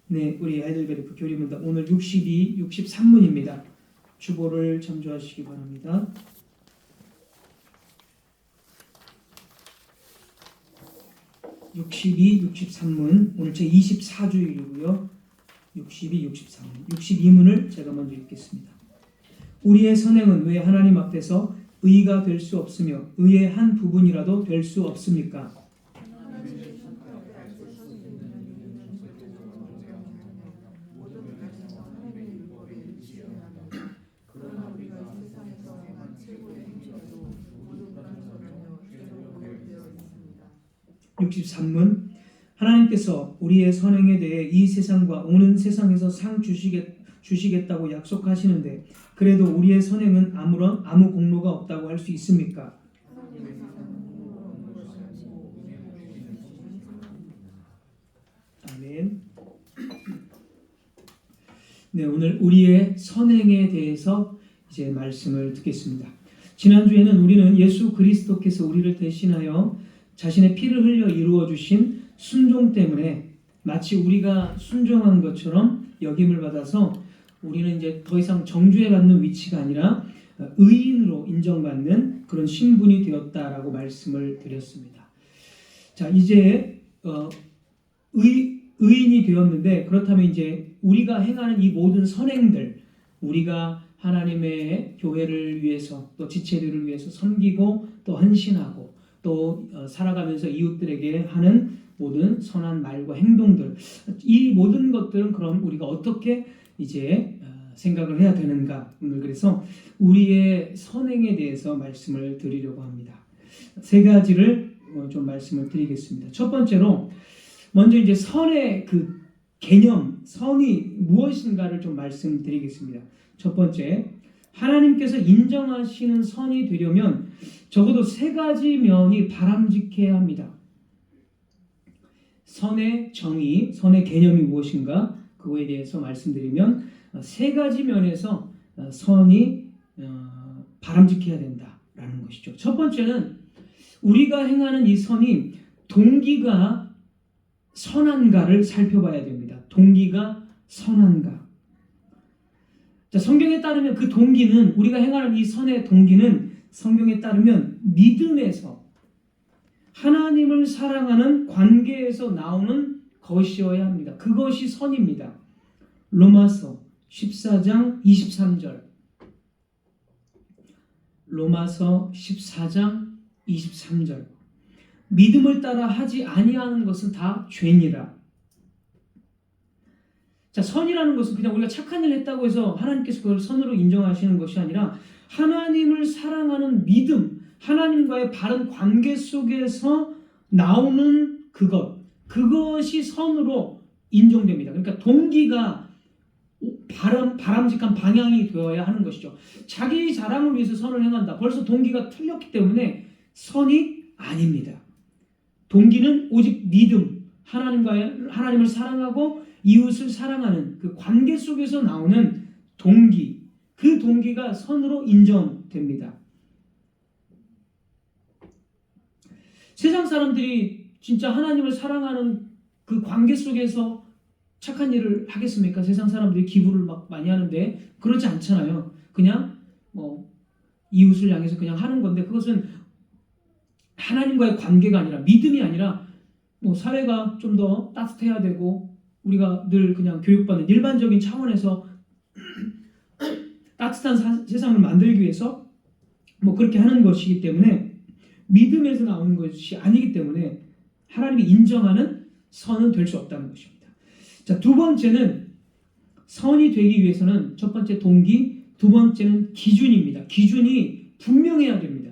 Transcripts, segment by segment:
네, 우리 하이델베르크 교리문답 오늘 62, 63문입니다. 주보를 참조하시기 바랍니다. 62, 63문 오늘 제 24주일이고요. 62, 63문 62문을 제가 먼저 읽겠습니다. 우리의 선행은 왜 하나님 앞에서 의가 될 수 없으며 의의 한 부분이라도 될 수 없습니까? (63문) 하나님께서 우리의 선행에 대해 이 세상과 오는 세상에서 상 주시겠다고 약속하시는데 그래도 우리의 선행은 아무 공로가 없다고 할 수 있습니까? 아멘. 네, 오늘 우리의 선행에 대해서 이제 말씀을 듣겠습니다. 지난주에는 우리는 예수 그리스도께서 우리를 대신하여 자신의 피를 흘려 이루어 주신 순종 때문에 마치 우리가 순종한 것처럼 여김을 받아서 우리는 이제 더 이상 정죄받는 위치가 아니라 의인으로 인정받는 그런 신분이 되었다라고 말씀을 드렸습니다. 자, 이제 의인이 되었는데 그렇다면 이제 우리가 행하는 이 모든 선행들, 우리가 하나님의 교회를 위해서 또 지체들을 위해서 섬기고 또 헌신하고 또 살아가면서 이웃들에게 하는 모든 선한 말과 행동들, 이 모든 것들은 그럼 우리가 어떻게 이제 생각을 해야 되는가? 오늘 그래서 우리의 선행에 대해서 말씀을 드리려고 합니다. 세 가지를 좀 말씀을 드리겠습니다. 첫 번째로 먼저 이제 선의 그 개념, 선이 무엇인가를 좀 말씀드리겠습니다. 첫 번째, 하나님께서 인정하시는 선이 되려면 적어도 세 가지 면이 바람직해야 합니다. 선의 정의, 선의 개념이 무엇인가? 그거에 대해서 말씀드리면 세 가지 면에서 선이 바람직해야 된다라는 것이죠. 첫 번째는 우리가 행하는 이 선이 동기가 선한가를 살펴봐야 됩니다. 동기가 선한가. 자, 성경에 따르면 그 동기는, 우리가 행하는 이 선의 동기는 성경에 따르면 믿음에서, 하나님을 사랑하는 관계에서 나오는 것이어야 합니다. 그것이 선입니다. 로마서 14장 23절. 로마서 14장 23절. 믿음을 따라 하지 아니하는 것은 다 죄니라. 자, 선이라는 것은 그냥 우리가 착한 일을 했다고 해서 하나님께서 그걸 선으로 인정하시는 것이 아니라 하나님을 사랑하는 믿음, 하나님과의 바른 관계 속에서 나오는 그것이 선으로 인정됩니다. 그러니까 동기가 바람직한 방향이 되어야 하는 것이죠. 자기 자랑을 위해서 선을 행한다. 벌써 동기가 틀렸기 때문에 선이 아닙니다. 동기는 오직 믿음, 하나님을 사랑하고 이웃을 사랑하는 그 관계 속에서 나오는 동기, 그 동기가 선으로 인정됩니다. 세상 사람들이 진짜 하나님을 사랑하는 그 관계 속에서 착한 일을 하겠습니까? 세상 사람들이 기부를 막 많이 하는데 그렇지 않잖아요. 그냥 이웃을 향해서 그냥 하는 건데 그것은 하나님과의 관계가 아니라, 믿음이 아니라 사회가 좀 더 따뜻해야 되고 우리가 늘 그냥 교육받는 일반적인 차원에서 따뜻한 세상을 만들기 위해서 그렇게 하는 것이기 때문에 믿음에서 나오는 것이 아니기 때문에 하나님이 인정하는 선은 될 수 없다는 것입니다. 자, 두 번째는 선이 되기 위해서는 첫 번째 동기, 두 번째는 기준입니다. 기준이 분명해야 됩니다.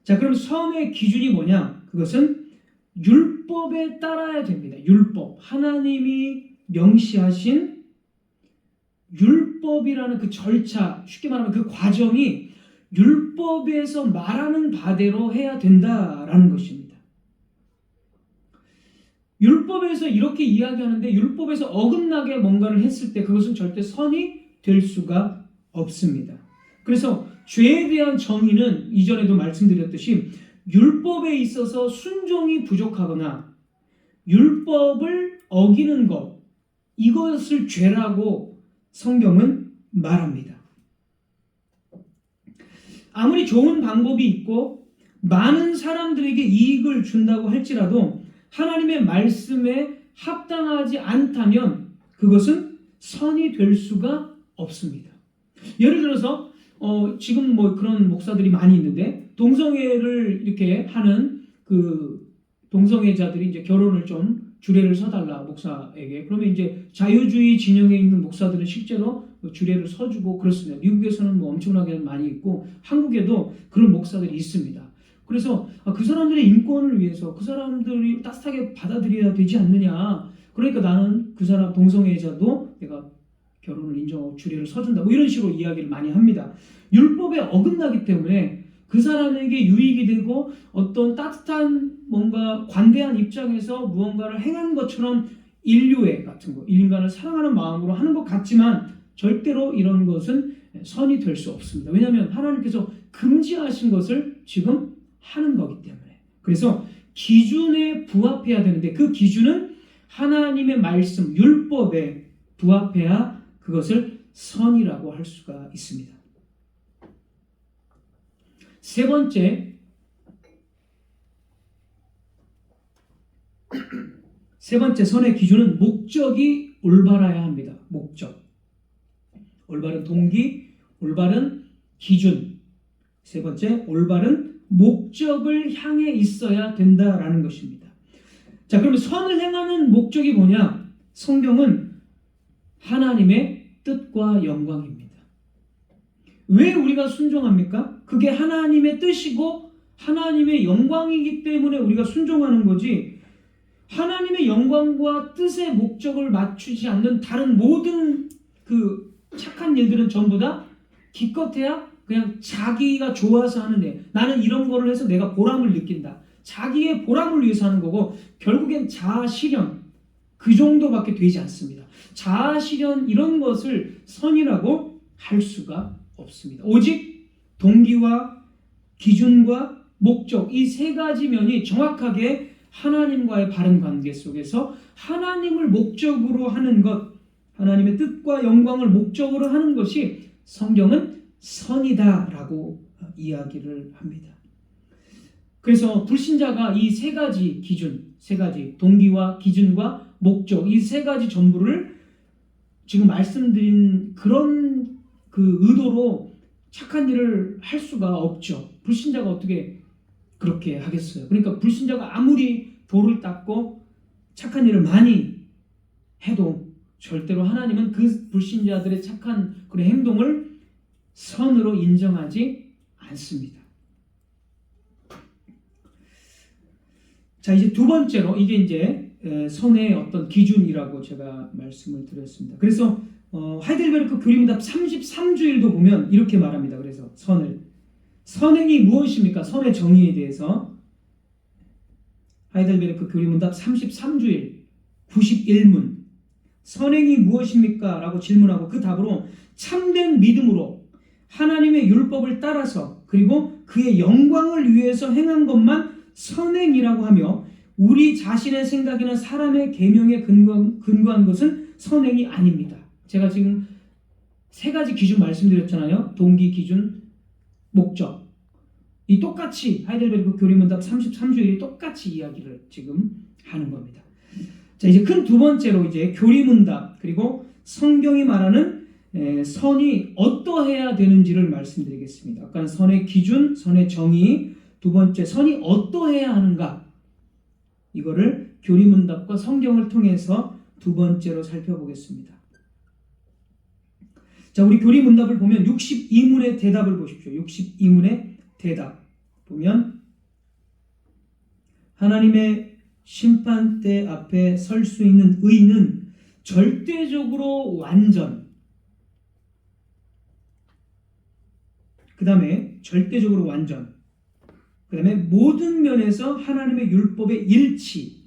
자, 그럼 선의 기준이 뭐냐? 그것은 율법에 따라야 됩니다. 율법. 하나님이 명시하신 율법이라는 그 절차, 쉽게 말하면 그 과정이 율법에서 말하는 바대로 해야 된다라는 것입니다. 율법에서 이렇게 이야기하는데 율법에서 어긋나게 뭔가를 했을 때 그것은 절대 선이 될 수가 없습니다. 그래서 죄에 대한 정의는 이전에도 말씀드렸듯이 율법에 있어서 순종이 부족하거나 율법을 어기는 것, 이것을 죄라고 성경은 말합니다. 아무리 좋은 방법이 있고 많은 사람들에게 이익을 준다고 할지라도 하나님의 말씀에 합당하지 않다면 그것은 선이 될 수가 없습니다. 예를 들어서 지금 뭐 그런 목사들이 많이 있는데 동성애를 이렇게 하는 그 동성애자들이 이제 결혼을 좀 주례를 서달라 목사에게. 그러면 이제 자유주의 진영에 있는 목사들은 실제로 주례를 서주고 그렇습니다. 미국에서는 뭐 엄청나게 많이 있고 한국에도 그런 목사들이 있습니다. 그래서 그 사람들의 인권을 위해서 그 사람들이 따뜻하게 받아들여야 되지 않느냐. 그러니까 나는 그 사람 동성애자도 내가 결혼을 인정하고 주례를 서준다. 뭐 이런 식으로 이야기를 많이 합니다. 율법에 어긋나기 때문에 그 사람에게 유익이 되고 어떤 따뜻한 뭔가 관대한 입장에서 무언가를 행한 것처럼 인류애 같은 거, 인간을 사랑하는 마음으로 하는 것 같지만 절대로 이런 것은 선이 될 수 없습니다. 왜냐하면 하나님께서 금지하신 것을 지금 하는 거기 때문에. 그래서 기준에 부합해야 되는데 그 기준은 하나님의 말씀, 율법에 부합해야 그것을 선이라고 할 수가 있습니다. 세 번째 선의 기준은 목적이 올바라야 합니다. 목적. 올바른 동기, 올바른 기준. 세 번째, 올바른 목적을 향해 있어야 된다라는 것입니다. 자, 그러면 선을 행하는 목적이 뭐냐? 성경은 하나님의 뜻과 영광입니다. 왜 우리가 순종합니까? 그게 하나님의 뜻이고 하나님의 영광이기 때문에 우리가 순종하는 거지, 하나님의 영광과 뜻의 목적을 맞추지 않는 다른 모든 그 착한 일들은 전부 다 기껏해야 그냥 자기가 좋아서 하는 일. 나는 이런 거를 해서 내가 보람을 느낀다. 자기의 보람을 위해서 하는 거고 결국엔 자아실현, 그 정도밖에 되지 않습니다. 자아실현 이런 것을 선이라고 할 수가 없습니다. 오직 동기와 기준과 목적, 이 세 가지 면이 정확하게 하나님과의 바른 관계 속에서 하나님을 목적으로 하는 것, 하나님의 뜻과 영광을 목적으로 하는 것이 성경은 선이다라고 이야기를 합니다. 그래서 불신자가 이 세 가지 기준, 세 가지 동기와 기준과 목적, 이 세 가지 전부를 지금 말씀드린 그런 그 의도로 착한 일을 할 수가 없죠. 불신자가 어떻게 그렇게 하겠어요? 그러니까 불신자가 아무리 돌을 닦고 착한 일을 많이 해도 절대로 하나님은 그 불신자들의 착한 그런 행동을 선으로 인정하지 않습니다. 자, 이제 두 번째로 이게 이제 선의 어떤 기준이라고 제가 말씀을 드렸습니다. 그래서 하이델베르크 교리문답 33주일도 보면 이렇게 말합니다. 그래서 선행이 무엇입니까? 선의 정의에 대해서 하이델베르크 교리문답 33주일 91문 선행이 무엇입니까? 라고 질문하고 그 답으로 참된 믿음으로 하나님의 율법을 따라서 그리고 그의 영광을 위해서 행한 것만 선행이라고 하며 우리 자신의 생각이나 사람의 계명에 근거한 것은 선행이 아닙니다. 제가 지금 세 가지 기준 말씀드렸잖아요. 동기, 기준, 목적. 이 똑같이 하이델베르크 교리문답 33주일이 똑같이 이야기를 지금 하는 겁니다. 자, 이제 큰 두 번째로 이제 교리문답 그리고 성경이 말하는 선이 어떠해야 되는지를 말씀드리겠습니다. 아까는 선의 기준, 선의 정의, 두 번째 선이 어떠해야 하는가, 이거를 교리문답과 성경을 통해서 두 번째로 살펴보겠습니다. 자, 우리 교리문답을 보면 62문의 대답을 보십시오. 62문의 대답 보면 하나님의 심판대 앞에 설 수 있는 의는 절대적으로 완전, 그 다음에 절대적으로 완전, 그 다음에 모든 면에서 하나님의 율법의 일치,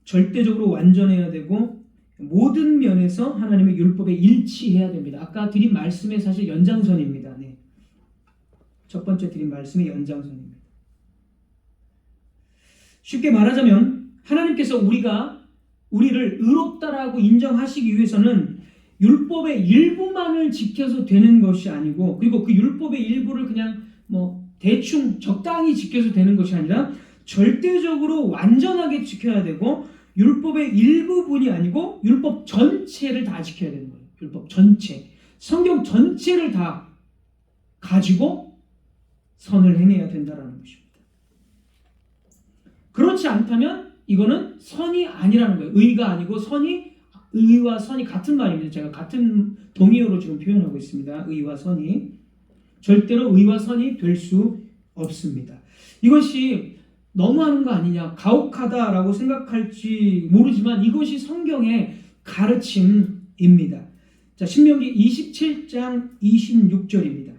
절대적으로 완전해야 되고 모든 면에서 하나님의 율법에 일치해야 됩니다. 아까 드린 말씀의 사실 연장선입니다. 네. 첫 번째 드린 말씀의 연장선입니다. 쉽게 말하자면 하나님께서 우리를 의롭다라고 인정하시기 위해서는 율법의 일부만을 지켜서 되는 것이 아니고, 그리고 그 율법의 일부를 그냥 대충 적당히 지켜서 되는 것이 아니라 절대적으로 완전하게 지켜야 되고, 율법의 일부분이 아니고 율법 전체를 다 지켜야 되는 거예요. 율법 전체, 성경 전체를 다 가지고 선을 행해야 된다라는 것입니다. 그렇지 않다면 이거는 선이 아니라는 거예요. 의가 아니고 의와 선이 같은 말입니다. 제가 같은 동의어로 지금 표현하고 있습니다. 의와 선이. 절대로 의와 선이 될 수 없습니다. 이것이 너무하는 거 아니냐, 가혹하다라고 생각할지 모르지만 이것이 성경의 가르침입니다. 자, 신명기 27장 26절입니다.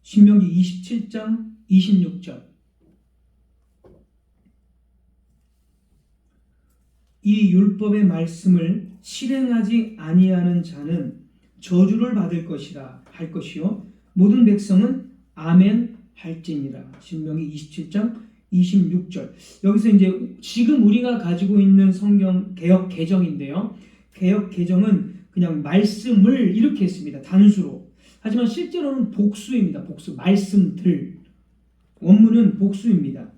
신명기 27장 26절. 이 율법의 말씀을 실행하지 아니하는 자는 저주를 받을 것이라 할 것이요 모든 백성은 아멘 할지니라. 신명기 27장 26절. 여기서 이제 지금 우리가 가지고 있는 성경 개역 개정인데요. 개역 개정은 그냥 말씀을 이렇게 했습니다. 단수로. 하지만 실제로는 복수입니다. 복수. 말씀들. 원문은 복수입니다.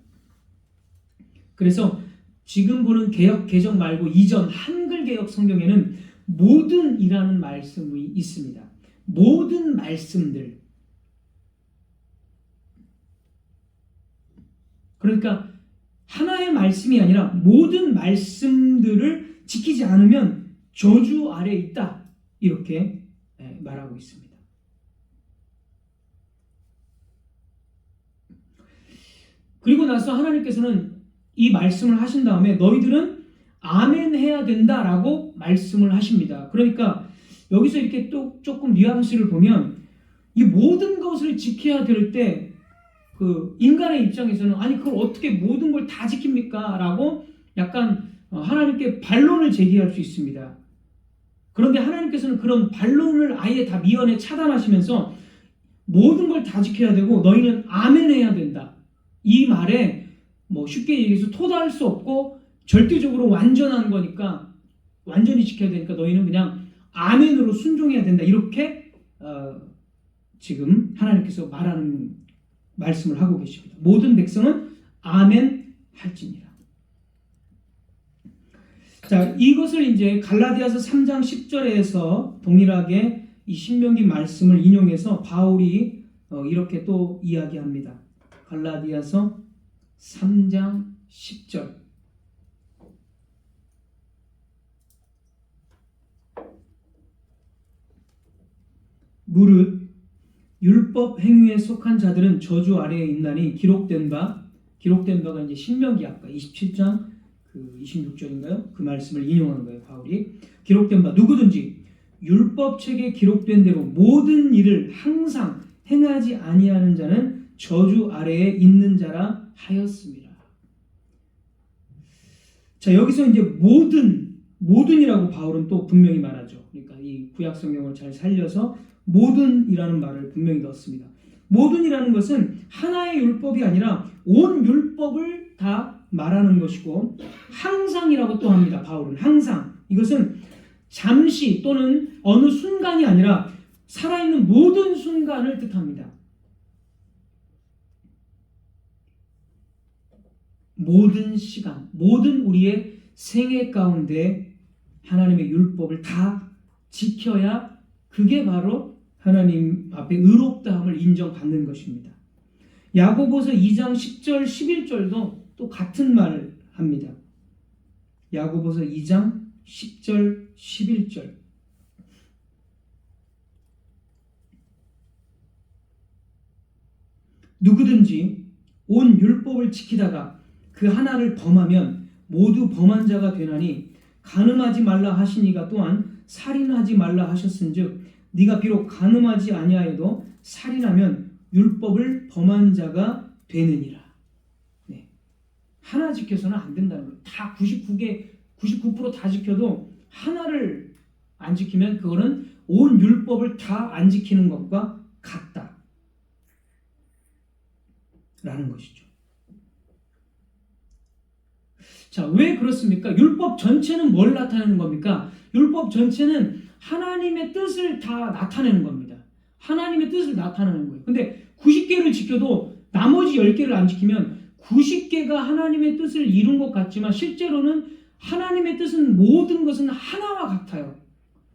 그래서 지금 보는 개역 개정 말고 이전 한글 개역 성경에는 모든이라는 말씀이 있습니다. 모든 말씀들. 그러니까 하나의 말씀이 아니라 모든 말씀들을 지키지 않으면 저주 아래에 있다. 이렇게 말하고 있습니다. 그리고 나서 하나님께서는 이 말씀을 하신 다음에 너희들은 아멘 해야 된다라고 말씀을 하십니다. 그러니까 여기서 이렇게 또 조금 뉘앙스를 보면 이 모든 것을 지켜야 될 때 그 인간의 입장에서는 아니 그걸 어떻게 모든 걸 다 지킵니까? 라고 약간 하나님께 반론을 제기할 수 있습니다. 그런데 하나님께서는 그런 반론을 아예 다 미연에 차단하시면서 모든 걸 다 지켜야 되고 너희는 아멘 해야 된다. 이 말에 쉽게 얘기해서 토달할 수 없고 절대적으로 완전한 거니까 완전히 지켜야 되니까 너희는 그냥 아멘으로 순종해야 된다. 이렇게 지금 하나님께서 말씀을 하고 계십니다. 모든 백성은 아멘 할지니라. 자, 이것을 이제 갈라디아서 3장 10절에서 동일하게 이 신명기 말씀을 인용해서 바울이 이렇게 또 이야기합니다. 갈라디아서 3장 10절. 무릇 율법 행위에 속한 자들은 저주 아래에 있나니 기록된 바가 이제 신명기 아까 27장 26절인가요? 그 말씀을 인용하는 거예요. 바울이 기록된 바 누구든지 율법책에 기록된 대로 모든 일을 항상 행하지 아니하는 자는 저주 아래에 있는 자라 하였습니다. 자, 여기서 이제 모든이라고 바울은 또 분명히 말하죠. 그러니까 이 구약 성경을 잘 살려서 모든이라는 말을 분명히 넣었습니다. 모든이라는 것은 하나의 율법이 아니라 온 율법을 다 말하는 것이고 항상이라고 또 합니다. 바울은 항상. 이것은 잠시 또는 어느 순간이 아니라 살아있는 모든 순간을 뜻합니다. 모든 시간, 모든 우리의 생애 가운데 하나님의 율법을 다 지켜야 그게 바로 하나님 앞에 의롭다함을 인정받는 것입니다. 야고보서 2장 10절 11절도 또 같은 말을 합니다. 야고보서 2장 10절 11절. 누구든지 온 율법을 지키다가 그 하나를 범하면 모두 범한 자가 되나니 간음하지 말라 하시니가 또한 살인하지 말라 하셨은즉 네가 비록 간음하지 아니하여도 살인하면 율법을 범한 자가 되느니라. 네. 하나 지켜서는 안 된다는 거예요. 다 99% 다 지켜도 하나를 안 지키면 그거는 온 율법을 다 안 지키는 것과 같다. 라는 것이죠. 자, 왜 그렇습니까? 율법 전체는 뭘 나타내는 겁니까? 율법 전체는 하나님의 뜻을 다 나타내는 겁니다. 하나님의 뜻을 나타내는 거예요. 근데 90개를 지켜도 나머지 10개를 안 지키면 90개가 하나님의 뜻을 이룬 것 같지만 실제로는 하나님의 뜻은 모든 것은 하나와 같아요.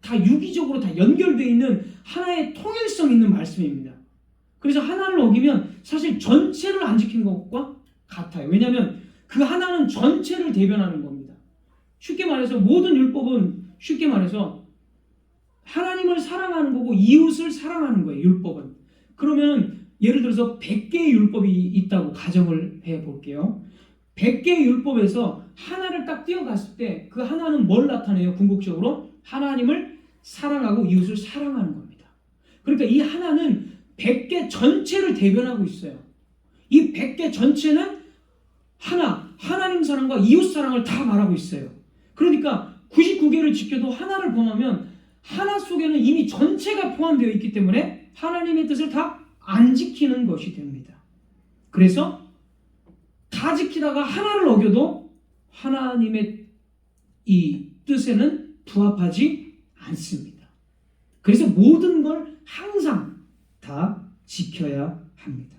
다 유기적으로 다 연결되어 있는 하나의 통일성 있는 말씀입니다. 그래서 하나를 어기면 사실 전체를 안 지킨 것과 같아요. 왜냐하면 그 하나는 전체를 대변하는 겁니다. 쉽게 말해서 모든 율법은 쉽게 말해서 하나님을 사랑하는 거고 이웃을 사랑하는 거예요. 율법은. 그러면 예를 들어서 100개의 율법이 있다고 가정을 해볼게요. 100개의 율법에서 하나를 딱 띄어갔을 때 그 하나는 뭘 나타내요? 궁극적으로 하나님을 사랑하고 이웃을 사랑하는 겁니다. 그러니까 이 하나는 100개 전체를 대변하고 있어요. 이 100개 전체는 하나님 사랑과 이웃 사랑을 다 말하고 있어요. 그러니까 99개를 지켜도 하나를 범하면 하나 속에는 이미 전체가 포함되어 있기 때문에 하나님의 뜻을 다 안 지키는 것이 됩니다. 그래서 다 지키다가 하나를 어겨도 하나님의 이 뜻에는 부합하지 않습니다. 그래서 모든 걸 항상 다 지켜야 합니다.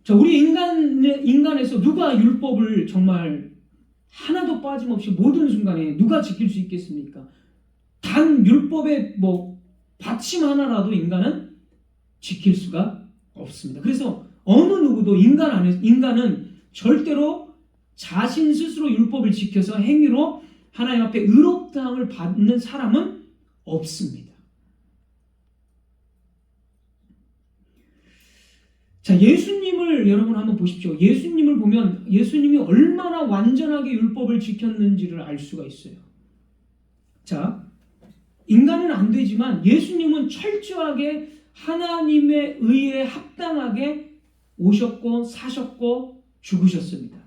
자, 우리 인간에서 누가 율법을 정말 하나도 빠짐없이 모든 순간에 누가 지킬 수 있겠습니까? 단 율법의 받침 하나라도 인간은 지킬 수가 없습니다. 그래서 어느 누구도 인간은 절대로 자신 스스로 율법을 지켜서 행위로 하나님 앞에 의롭다함을 받는 사람은 없습니다. 자, 예수님을 여러분 한번 보십시오. 예수님을 보면 예수님이 얼마나 완전하게 율법을 지켰는지를 알 수가 있어요. 자, 인간은 안 되지만 예수님은 철저하게 하나님의 의에 합당하게 오셨고 사셨고 죽으셨습니다.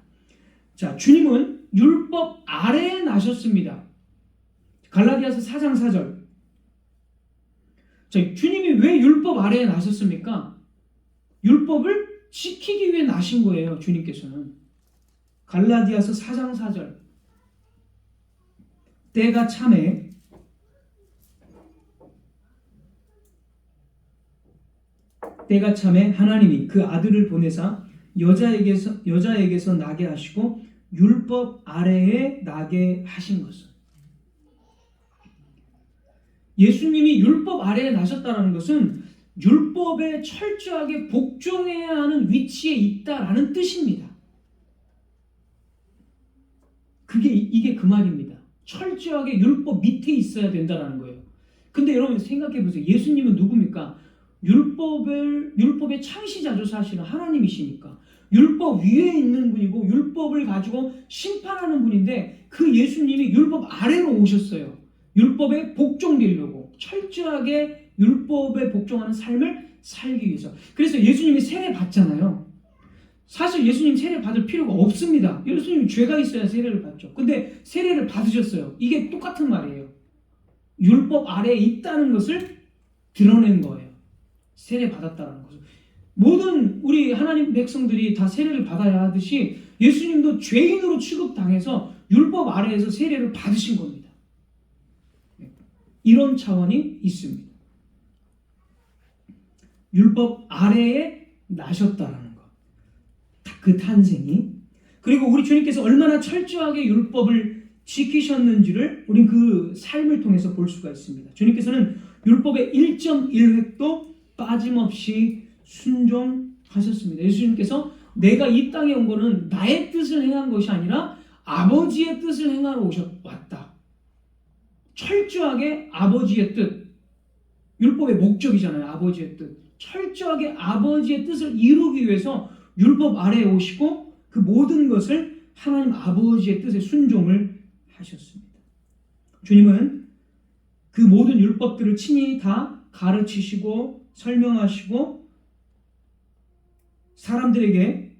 자, 주님은 율법 아래에 나셨습니다. 갈라디아서 4장 4절. 자, 주님이 왜 율법 아래에 나셨습니까? 율법을 지키기 위해 나신 거예요. 주님께서는. 갈라디아서 4장 4절. 때가 참에 하나님이 그 아들을 보내사 여자에게서 나게 하시고 율법 아래에 나게 하신 것은, 예수님이 율법 아래에 나셨다는 것은 율법에 철저하게 복종해야 하는 위치에 있다라는 뜻입니다. 이게 그 말입니다. 철저하게 율법 밑에 있어야 된다는 거예요. 근데 여러분 생각해 보세요. 예수님은 누굽니까? 율법의 창시자죠. 사실은 하나님이시니까. 율법 위에 있는 분이고 율법을 가지고 심판하는 분인데 그 예수님이 율법 아래로 오셨어요. 율법에 복종되려고 철저하게 율법에 복종하는 삶을 살기 위해서. 그래서 예수님이 세례 받잖아요. 사실 예수님 세례 받을 필요가 없습니다. 예수님 죄가 있어야 세례를 받죠. 근데 세례를 받으셨어요. 이게 똑같은 말이에요. 율법 아래에 있다는 것을 드러낸 거예요. 세례 받았다는 것을. 모든 우리 하나님 백성들이 다 세례를 받아야 하듯이 예수님도 죄인으로 취급당해서 율법 아래에서 세례를 받으신 겁니다. 이런 차원이 있습니다. 율법 아래에 나셨다라는 것. 그 탄생이. 그리고 우리 주님께서 얼마나 철저하게 율법을 지키셨는지를 우린 그 삶을 통해서 볼 수가 있습니다. 주님께서는 율법의 1.1획도 빠짐없이 순종하셨습니다. 예수님께서 내가 이 땅에 온 것은 나의 뜻을 행한 것이 아니라 아버지의 뜻을 행하러 왔다. 철저하게 아버지의 뜻. 율법의 목적이잖아요. 아버지의 뜻. 철저하게 아버지의 뜻을 이루기 위해서 율법 아래에 오시고 그 모든 것을 하나님 아버지의 뜻에 순종을 하셨습니다. 주님은 그 모든 율법들을 친히 다 가르치시고 설명하시고 사람들에게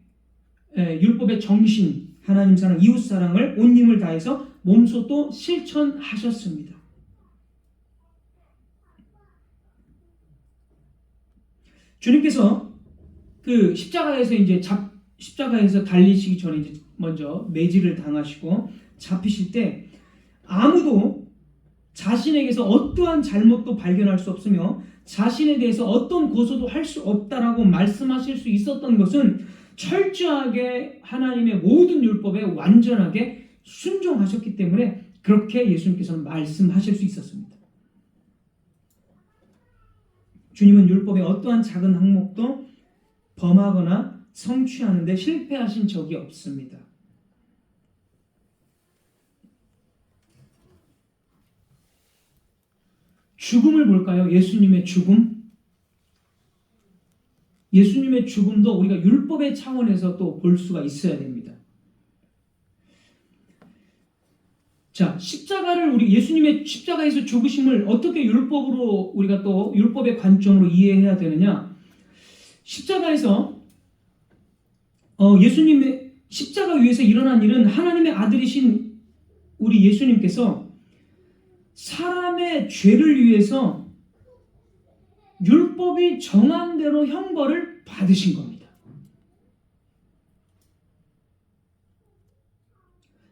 율법의 정신, 하나님 사랑, 이웃 사랑을 온 힘을 다해서 몸소 또 실천하셨습니다. 주님께서 그 십자가에서 달리시기 전에 이제 먼저 매질을 당하시고 잡히실 때 아무도 자신에게서 어떠한 잘못도 발견할 수 없으며 자신에 대해서 어떤 고소도 할 수 없다라고 말씀하실 수 있었던 것은 철저하게 하나님의 모든 율법에 완전하게 순종하셨기 때문에 그렇게 예수님께서는 말씀하실 수 있었습니다. 주님은 율법의 어떠한 작은 항목도 범하거나 성취하는 데 실패하신 적이 없습니다. 죽음을 볼까요? 예수님의 죽음. 예수님의 죽음도 우리가 율법의 차원에서 또 볼 수가 있어야 됩니다. 자, 예수님의 십자가에서 죽으심을 어떻게 율법으로 우리가 또 율법의 관점으로 이해해야 되느냐? 십자가에서 예수님의 십자가 위에서 일어난 일은 하나님의 아들이신 우리 예수님께서 사람의 죄를 위해서 율법이 정한 대로 형벌을 받으신 겁니다.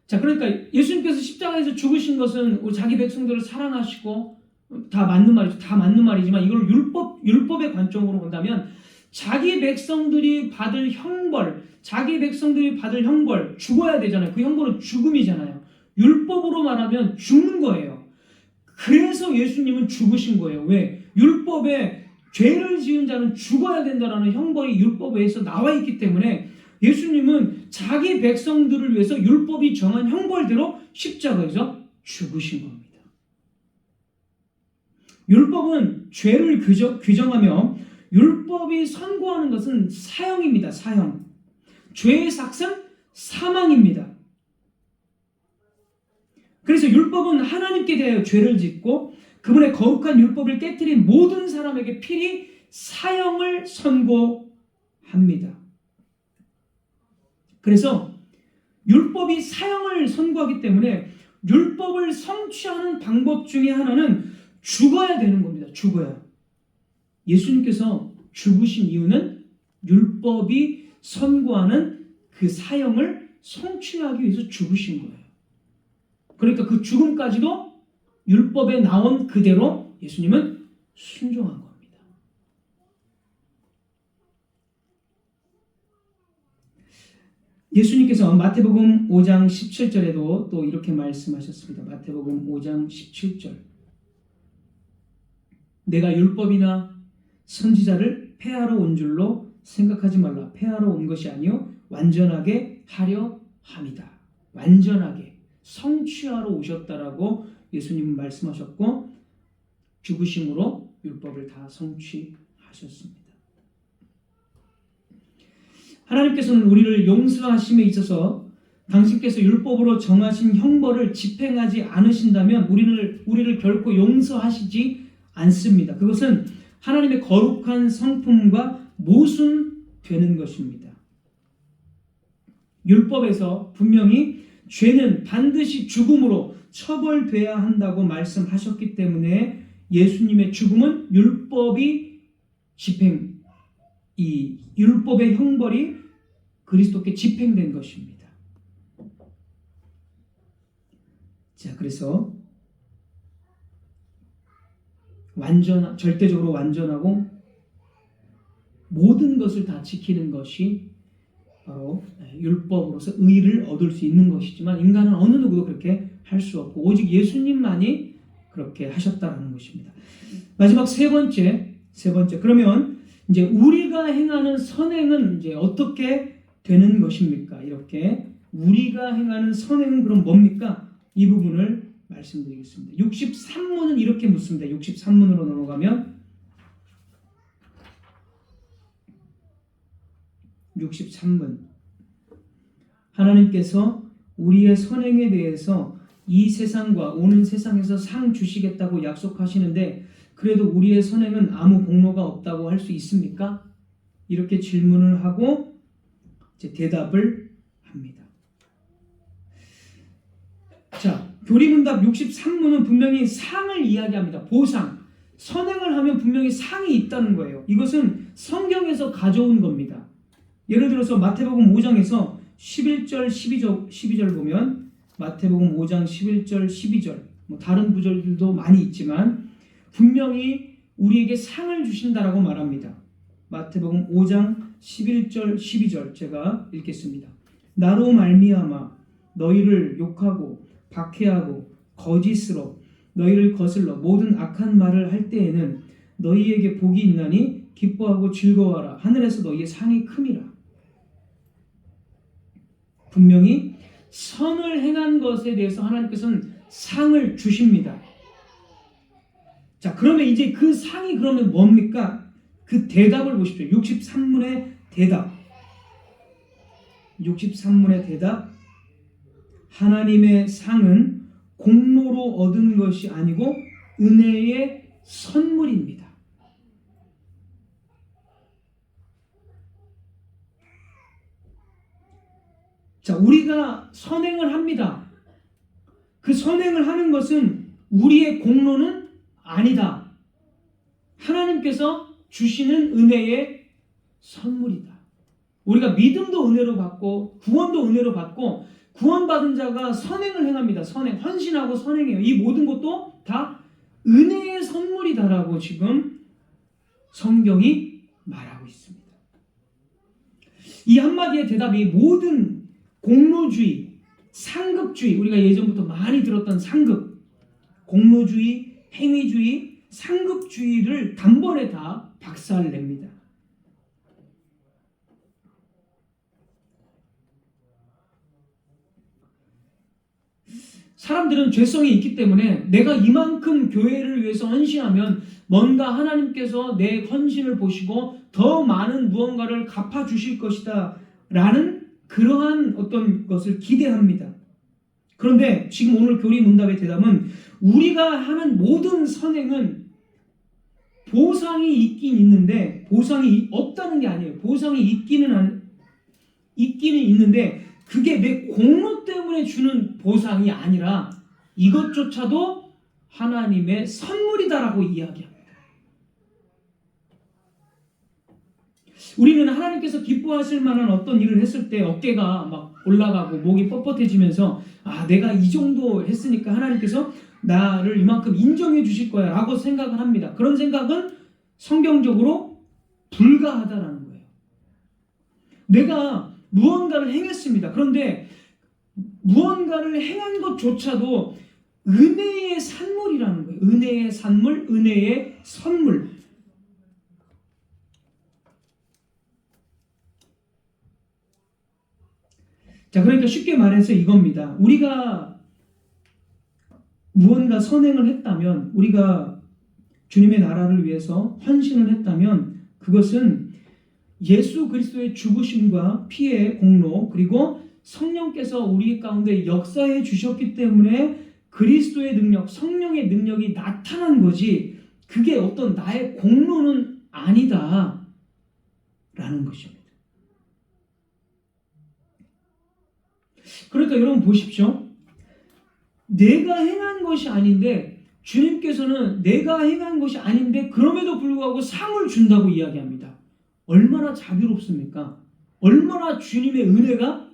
자, 그러니까 예수님께서 십자가에서 죽으신 것은 자기 백성들을 사랑하시고 다 맞는 말이죠. 다 맞는 말이지만 이걸 율법의 관점으로 본다면 자기 백성들이 받을 형벌, 죽어야 되잖아요. 그 형벌은 죽음이잖아요. 율법으로 말하면 죽는 거예요. 그래서 예수님은 죽으신 거예요. 왜? 율법에 죄를 지은 자는 죽어야 된다라는 형벌이 율법에서 나와 있기 때문에 예수님은 자기 백성들을 위해서 율법이 정한 형벌대로 십자가에서 죽으신 겁니다. 율법은 죄를 규정하며 율법이 선고하는 것은 사형입니다. 사형. 죄의 삭은 사망입니다. 그래서 율법은 하나님께 대하여 죄를 짓고 그분의 거룩한 율법을 깨뜨린 모든 사람에게 필히 사형을 선고합니다. 그래서 율법이 사형을 선고하기 때문에 율법을 성취하는 방법 중에 하나는 죽어야 되는 겁니다. 죽어야. 예수님께서 죽으신 이유는 율법이 선고하는 그 사형을 성취하기 위해서 죽으신 거예요. 그러니까 그 죽음까지도 율법에 나온 그대로 예수님은 순종한 겁니다. 예수님께서 마태복음 5장 17절에도 또 이렇게 말씀하셨습니다. 마태복음 5장 17절. 내가 율법이나 선지자를 폐하러 온 줄로 생각하지 말라. 폐하러 온 것이 아니요 완전하게 하려 함이다. 완전하게 성취하러 오셨다라고 예수님은 말씀하셨고 죽으심으로 율법을 다 성취하셨습니다. 하나님께서는 우리를 용서하심에 있어서 당신께서 율법으로 정하신 형벌을 집행하지 않으신다면 우리를 결코 용서하시지 않습니다. 그것은 하나님의 거룩한 성품과 모순되는 것입니다. 율법에서 분명히 죄는 반드시 죽음으로 처벌돼야 한다고 말씀하셨기 때문에 예수님의 죽음은 이 율법의 형벌이 그리스도께 집행된 것입니다. 자, 그래서 절대적으로 완전하고 모든 것을 다 지키는 것이 바로 율법으로서 의를 얻을 수 있는 것이지만 인간은 어느 누구도 그렇게 할 수 없고 오직 예수님만이 그렇게 하셨다는 것입니다. 마지막 세 번째. 그러면 이제 우리가 행하는 선행은 이제 어떻게 되는 것입니까? 이렇게 우리가 행하는 선행은 그럼 뭡니까? 이 부분을 말씀드리겠습니다. 63문은 이렇게 묻습니다. 63문으로 넘어가면 63문. 하나님께서 우리의 선행에 대해서 이 세상과 오는 세상에서 상 주시겠다고 약속하시는데 그래도 우리의 선행은 아무 공로가 없다고 할 수 있습니까? 이렇게 질문을 하고 이제 대답을 합니다. 자, 교리문답 63문은 분명히 상을 이야기합니다. 보상. 선행을 하면 분명히 상이 있다는 거예요. 이것은 성경에서 가져온 겁니다. 예를 들어서 마태복음 5장에서 11절, 12절 보면 마태복음 5장 11절, 12절 다른 구절들도 많이 있지만 분명히 우리에게 상을 주신다라고 말합니다. 마태복음 5장 11절, 12절 제가 읽겠습니다. 나로 말미암아 너희를 욕하고 박해하고 거짓으로 너희를 거슬러 모든 악한 말을 할 때에는 너희에게 복이 있나니 기뻐하고 즐거워하라. 하늘에서 너희의 상이 큼이라. 분명히 선을 행한 것에 대해서 하나님께서는 상을 주십니다. 자, 그러면 이제 그 상이 그러면 뭡니까? 그 대답을 보십시오. 63문의 대답. 63문의 대답. 하나님의 상은 공로로 얻은 것이 아니고 은혜의 선물입니다. 자, 우리가 선행을 합니다. 그 선행을 하는 것은 우리의 공로는 아니다. 하나님께서 주시는 은혜의 선물이다. 우리가 믿음도 은혜로 받고 구원도 은혜로 받고 구원받은 자가 선행을 행합니다. 선행, 헌신하고 선행해요. 이 모든 것도 다 은혜의 선물이다라고 지금 성경이 말하고 있습니다. 이 한마디의 대답이 모든 공로주의, 상급주의, 우리가 예전부터 많이 들었던 상급, 공로주의, 행위주의, 상급주의를 단번에 다 박살냅니다. 사람들은 죄성이 있기 때문에 내가 이만큼 교회를 위해서 헌신하면 뭔가 하나님께서 내 헌신을 보시고 더 많은 무언가를 갚아주실 것이다 라는 그러한 어떤 것을 기대합니다. 그런데 지금 오늘 교리 문답의 대답은 우리가 하는 모든 선행은 보상이 있긴 있는데 보상이 없다는 게 아니에요. 보상이 있기는 있는데 그게 내 공로 때문에 주는 보상이 아니라 이것조차도 하나님의 선물이다라고 이야기합니다. 우리는 하나님께서 기뻐하실 만한 어떤 일을 했을 때 어깨가 막 올라가고 목이 뻣뻣해지면서 내가 이 정도 했으니까 하나님께서 나를 이만큼 인정해 주실 거야 라고 생각을 합니다. 그런 생각은 성경적으로 불가하다라는 거예요. 내가 무언가를 행했습니다. 그런데 무언가를 행한 것조차도 은혜의 산물이라는 거예요. 은혜의 산물, 은혜의 선물. 자, 그러니까 쉽게 말해서 이겁니다. 우리가 무언가 선행을 했다면, 우리가 주님의 나라를 위해서 헌신을 했다면 그것은 예수 그리스도의 죽으심과 피의 공로 그리고 성령께서 우리 가운데 역사해 주셨기 때문에 그리스도의 능력, 성령의 능력이 나타난 거지 그게 어떤 나의 공로는 아니다 라는 것입니다. 그러니까 여러분 보십시오. 내가 행한 것이 아닌데 주님께서는 내가 행한 것이 아닌데 그럼에도 불구하고 상을 준다고 이야기합니다. 얼마나 자비롭습니까? 얼마나 주님의 은혜가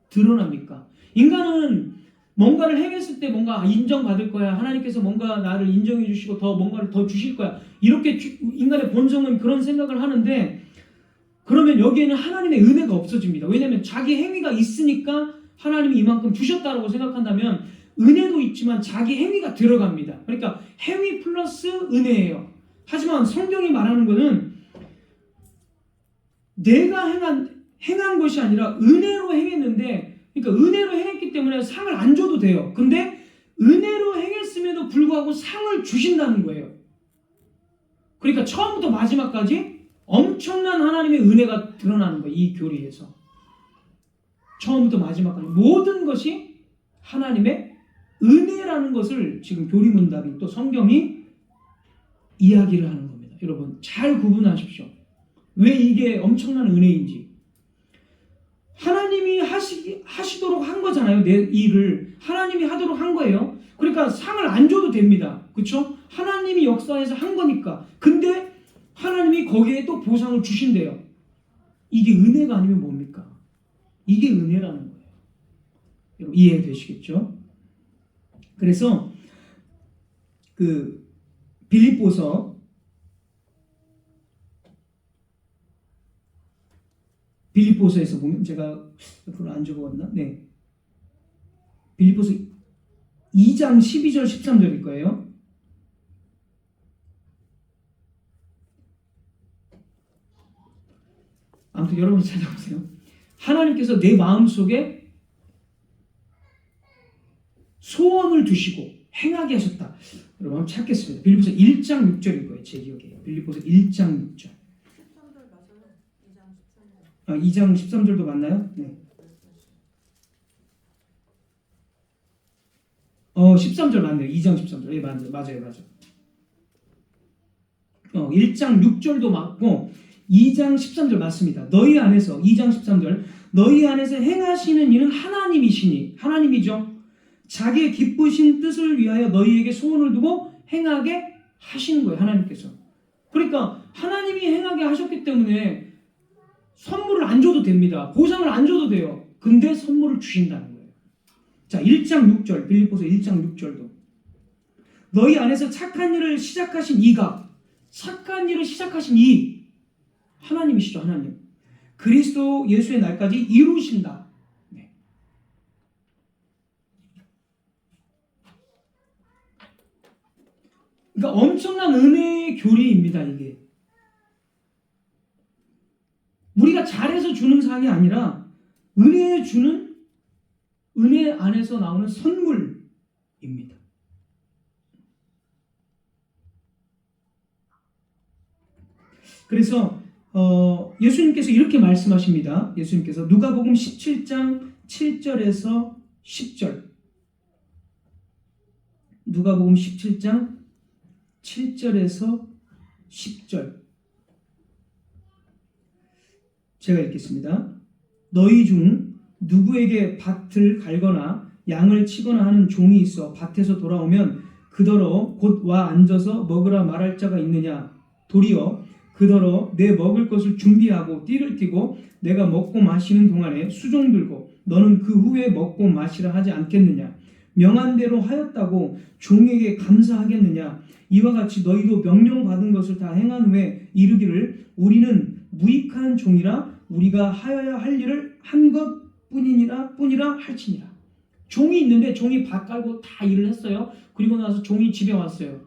드러납니까? 인간은 뭔가를 행했을 때 뭔가 인정받을 거야. 하나님께서 뭔가 나를 인정해 주시고 더 뭔가를 더 주실 거야. 이렇게 인간의 본성은 그런 생각을 하는데 그러면 여기에는 하나님의 은혜가 없어집니다. 왜냐하면 자기 행위가 있으니까 하나님이 이만큼 주셨다고 생각한다면 은혜도 있지만 자기 행위가 들어갑니다. 그러니까 행위 플러스 은혜예요. 하지만 성경이 말하는 것은 내가 행한 것이 아니라 은혜로 행했는데, 그러니까 은혜로 행했기 때문에 상을 안 줘도 돼요. 근데 은혜로 행했음에도 불구하고 상을 주신다는 거예요. 그러니까 처음부터 마지막까지 엄청난 하나님의 은혜가 드러나는 거예요. 이 교리에서. 처음부터 마지막까지 모든 것이 하나님의 은혜라는 것을 지금 교리문답이 또 성경이 이야기를 하는 겁니다. 여러분 잘 구분하십시오. 왜 이게 엄청난 은혜인지. 하나님이 하시도록 한 거잖아요. 내 일을 하나님이 하도록 한 거예요. 그러니까 상을 안 줘도 됩니다. 그렇죠? 하나님이 역사해서 한 거니까. 근데 하나님이 거기에 또 보상을 주신대요. 이게 은혜가 아니면 뭡니까? 이게 은혜라는 거예요. 여러분 이해되시겠죠? 그래서 그 빌립보서에서 보면 제가 그걸 안 적어왔나? 네. 빌립보서 2장 12절 13절일 거예요. 아무튼 여러분 찾아보세요. 하나님께서 내 마음속에 소원을 두시고 행하게 하셨다. 여러분 한번 찾겠습니다. 빌립보서 1장 6절일 거예요. 제 기억에. 빌립보서 1장 6절. 2장 13절도 맞나요? 네. 13절 맞네요. 2장 13절. 예, 맞아요. 1장 6절도 맞고 2장 13절 맞습니다. 너희 안에서 2장 13절 너희 안에서 행하시는 이는 하나님이시니 하나님이죠. 자기의 기쁘신 뜻을 위하여 너희에게 소원을 두고 행하게 하시는 거예요. 하나님께서. 그러니까 하나님이 행하게 하셨기 때문에 선물을 안 줘도 됩니다. 보상을 안 줘도 돼요. 근데 선물을 주신다는 거예요. 자, 1장 6절 빌립보서 1장 6절도 너희 안에서 착한 일을 시작하신 이가 착한 일을 시작하신 이 하나님이시죠. 하나님. 그리스도 예수의 날까지 이루신다. 네. 그러니까 엄청난 은혜의 교리입니다. 이게. 우리가 잘해서 주는 상이 아니라 은혜 안에서 나오는 선물입니다. 그래서 예수님께서 이렇게 말씀하십니다. 예수님께서 누가복음 17장 7절에서 10절. 누가복음 17장 7절에서 10절. 제가 읽겠습니다. 너희 중 누구에게 밭을 갈거나 양을 치거나 하는 종이 있어 밭에서 돌아오면 그더러 곧 와 앉아서 먹으라 말할 자가 있느냐? 도리어 그더러 내 먹을 것을 준비하고 띠를 띠고 내가 먹고 마시는 동안에 수종 들고 너는 그 후에 먹고 마시라 하지 않겠느냐? 명한 대로 하였다고 종에게 감사하겠느냐? 이와 같이 너희도 명령받은 것을 다 행한 후에 이르기를 우리는 무익한 종이라 우리가 하여야 할 일을 한 것뿐이라 할지니라. 종이 있는데 종이 밭 깔고 다 일을 했어요. 그리고 나서 종이 집에 왔어요.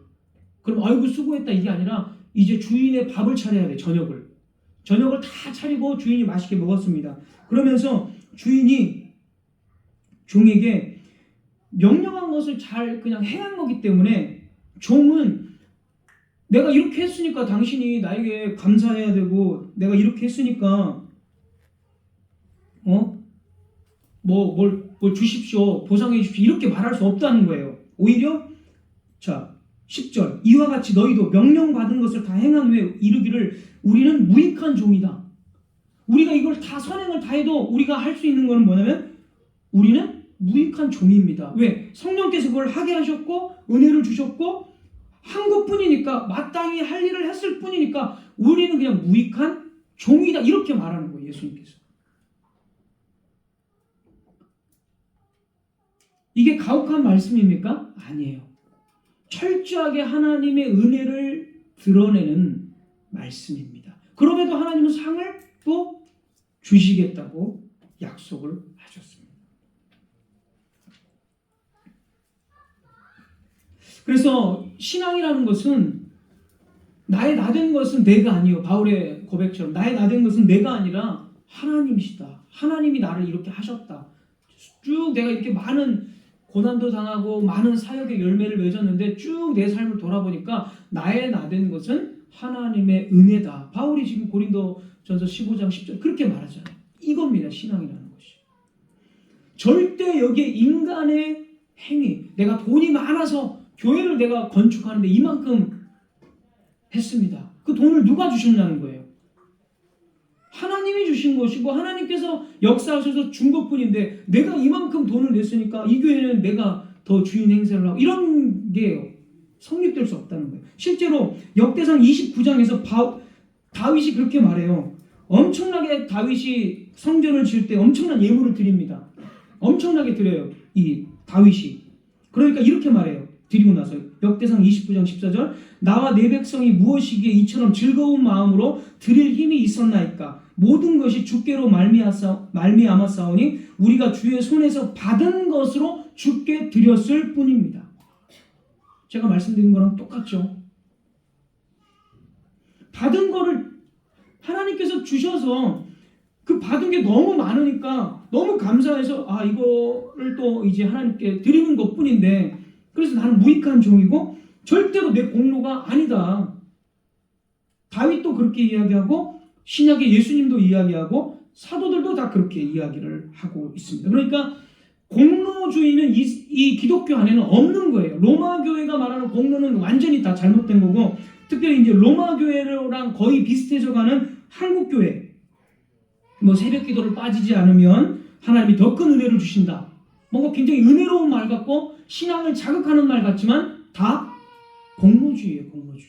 그럼 아이고 수고했다 이게 아니라 이제 주인의 밥을 차려야 돼. 저녁을 다 차리고 주인이 맛있게 먹었습니다. 그러면서 주인이 종에게 명령한 것을 잘 그냥 행한 거기 때문에 종은 내가 이렇게 했으니까 당신이 나에게 감사해야 되고 내가 이렇게 했으니까 뭘 주십시오, 보상해 주십시오 이렇게 말할 수 없다는 거예요. 오히려 자 10절 이와 같이 너희도 명령받은 것을 다 행한 후에 이르기를 우리는 무익한 종이다. 우리가 이걸 다 선행을 다 해도 우리가 할 수 있는 것은 뭐냐면 우리는 무익한 종입니다. 왜? 성령께서 그걸 하게 하셨고 은혜를 주셨고 한 것뿐이니까 마땅히 할 일을 했을 뿐이니까 우리는 그냥 무익한 종이다 이렇게 말하는 거예요. 예수님께서. 이게 가혹한 말씀입니까? 아니에요. 철저하게 하나님의 은혜를 드러내는 말씀입니다. 그럼에도 하나님은 상을 또 주시겠다고 약속을 하셨습니다. 그래서 신앙이라는 것은 나의 나된 것은 내가 아니요. 바울의 고백처럼 나의 나된 것은 내가 아니라 하나님이시다. 하나님이 나를 이렇게 하셨다. 쭉 내가 이렇게 많은 고난도 당하고 많은 사역의 열매를 맺었는데 쭉 내 삶을 돌아보니까 나의 나된 것은 하나님의 은혜다. 바울이 지금 고린도전서 15장 10절 그렇게 말하잖아요. 이겁니다. 신앙이라는 것이. 절대 여기에 인간의 행위, 내가 돈이 많아서 교회를 내가 건축하는데 이만큼 했습니다. 그 돈을 누가 주셨냐는 거예요. 하나님이 주신 것이고 하나님께서 역사하셔서 준 것뿐인데 내가 이만큼 돈을 냈으니까 이 교회는 내가 더 주인 행세를 하고 이런 게요. 성립될 수 없다는 거예요. 실제로 역대상 29장에서 다윗이 그렇게 말해요. 엄청나게 다윗이 성전을 지을 때 엄청난 예물을 드립니다. 엄청나게 드려요. 이 다윗이. 그러니까 이렇게 말해요. 드리고 나서 역대상 29장 14절 나와 내 백성이 무엇이기에 이처럼 즐거운 마음으로 드릴 힘이 있었나이까 모든 것이 주께로 말미암았사오니 우리가 주의 손에서 받은 것으로 주께 드렸을 뿐입니다. 제가 말씀드린 거랑 똑같죠. 받은 거를 하나님께서 주셔서 그 받은 게 너무 많으니까 너무 감사해서 이거를 또 이제 하나님께 드리는 것뿐인데 그래서 나는 무익한 종이고 절대로 내 공로가 아니다. 다윗도 그렇게 이야기하고 신약의 예수님도 이야기하고 사도들도 다 그렇게 이야기를 하고 있습니다. 그러니까 공로주의는 이 기독교 안에는 없는 거예요. 로마 교회가 말하는 공로는 완전히 다 잘못된 거고 특별히 이제 로마 교회랑 거의 비슷해져 가는 한국 교회 새벽 기도를 빠지지 않으면 하나님이 더 큰 은혜를 주신다. 뭔가 굉장히 은혜로운 말 같고 신앙을 자극하는 말 같지만 다 공로주의예요. 공로주의.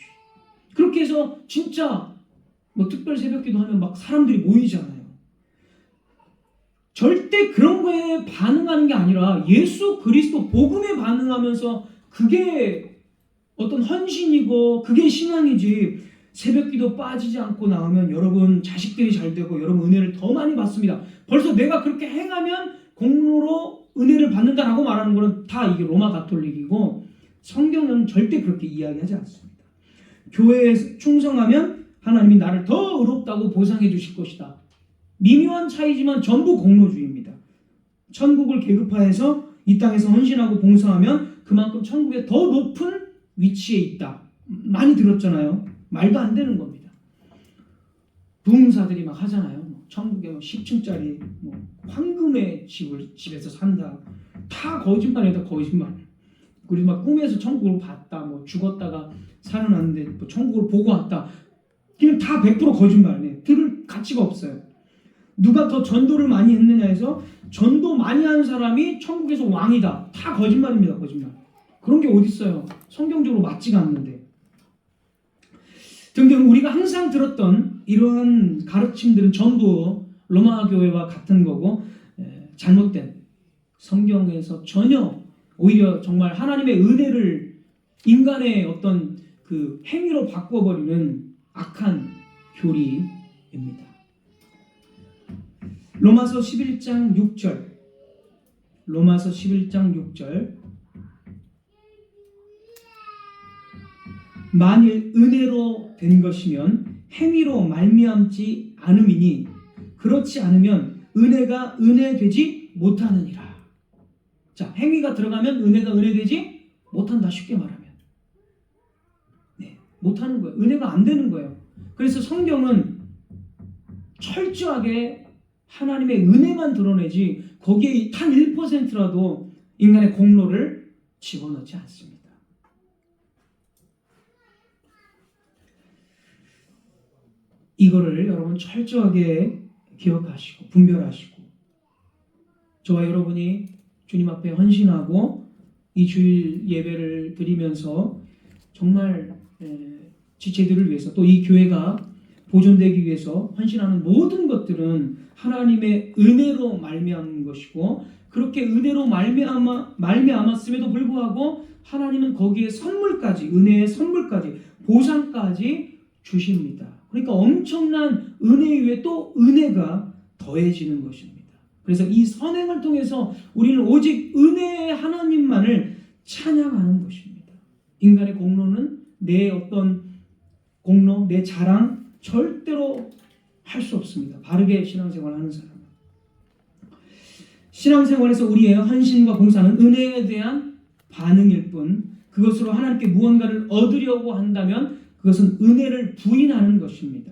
그렇게 해서 진짜 특별 새벽 기도하면 막 사람들이 모이잖아요. 절대 그런 거에 반응하는 게 아니라 예수 그리스도 복음에 반응하면서 그게 어떤 헌신이고 그게 신앙이지 새벽 기도 빠지지 않고 나오면 여러분 자식들이 잘 되고 여러분 은혜를 더 많이 받습니다. 벌써 내가 그렇게 행하면 공로로 은혜를 받는다라고 말하는 거는 다 이게 로마 가톨릭이고 성경은 절대 그렇게 이야기하지 않습니다. 교회에 충성하면 하나님이 나를 더 의롭다고 보상해 주실 것이다. 미묘한 차이지만 전부 공로주의입니다. 천국을 계급화해서 이 땅에서 헌신하고 봉사하면 그만큼 천국에 더 높은 위치에 있다. 많이 들었잖아요. 말도 안 되는 겁니다. 부흥사들이 막 하잖아요. 천국에 10층짜리 황금의 집에서 산다. 다 거짓말이다. 거짓말. 그리고 막 꿈에서 천국을 봤다. 죽었다가 살아났는데 천국을 보고 왔다. 그냥 다 100% 거짓말이네. 들을 가치가 없어요. 누가 더 전도를 많이 했느냐 해서 전도 많이 하는 사람이 천국에서 왕이다. 다 거짓말입니다. 거짓말. 그런 게 어디 있어요. 성경적으로 맞지가 않는데. 등등 우리가 항상 들었던 이러한 가르침들은 전부 로마 교회와 같은 거고 잘못된 성경에서 전혀 오히려 정말 하나님의 은혜를 인간의 어떤 그 행위로 바꿔버리는 악한 교리입니다. 로마서 11장 6절 로마서 11장 6절 만일 은혜로 된 것이면 행위로 말미암지 않음이니 그렇지 않으면 은혜가 은혜되지 못하느니라. 자, 행위가 들어가면 은혜가 은혜되지 못한다. 쉽게 말하면 못하는 거예요. 은혜가 안 되는 거예요. 그래서 성경은 철저하게 하나님의 은혜만 드러내지 거기에 단 1%라도 인간의 공로를 집어넣지 않습니다. 이거를 여러분 철저하게 기억하시고 분별하시고 저와 여러분이 주님 앞에 헌신하고 이 주일 예배를 드리면서 정말 지체들을 위해서 또 이 교회가 보존되기 위해서 헌신하는 모든 것들은 하나님의 은혜로 말미암은 것이고 그렇게 은혜로 말미암았음에도 불구하고 하나님은 거기에 선물까지 은혜의 선물까지 보상까지 주십니다. 그러니까 엄청난 은혜 위에 또 은혜가 더해지는 것입니다. 그래서 이 선행을 통해서 우리는 오직 은혜의 하나님만을 찬양하는 것입니다. 인간의 공로는 내 어떤 공로, 내 자랑 절대로 할 수 없습니다. 바르게 신앙생활을 하는 사람은. 신앙생활에서 우리의 헌신과 봉사는 은혜에 대한 반응일 뿐 그것으로 하나님께 무언가를 얻으려고 한다면 그것은 은혜를 부인하는 것입니다.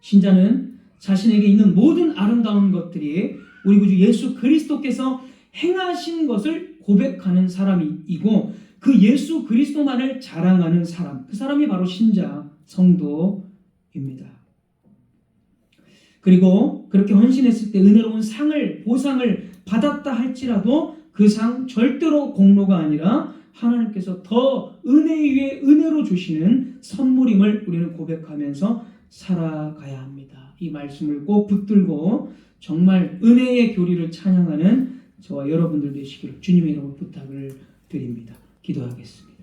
신자는 자신에게 있는 모든 아름다운 것들이 우리 구주 예수 그리스도께서 행하신 것을 고백하는 사람이고 그 예수 그리스도만을 자랑하는 사람, 그 사람이 바로 신자, 성도입니다. 그리고 그렇게 헌신했을 때 은혜로운 상을, 보상을 받았다 할지라도 그 상 절대로 공로가 아니라 하나님께서 더 은혜 위에 은혜로 주시는 선물임을 우리는 고백하면서 살아가야 합니다. 이 말씀을 꼭 붙들고 정말 은혜의 교리를 찬양하는 저와 여러분들 되시기를 주님의 이름으로 부탁을 드립니다. 기도하겠습니다.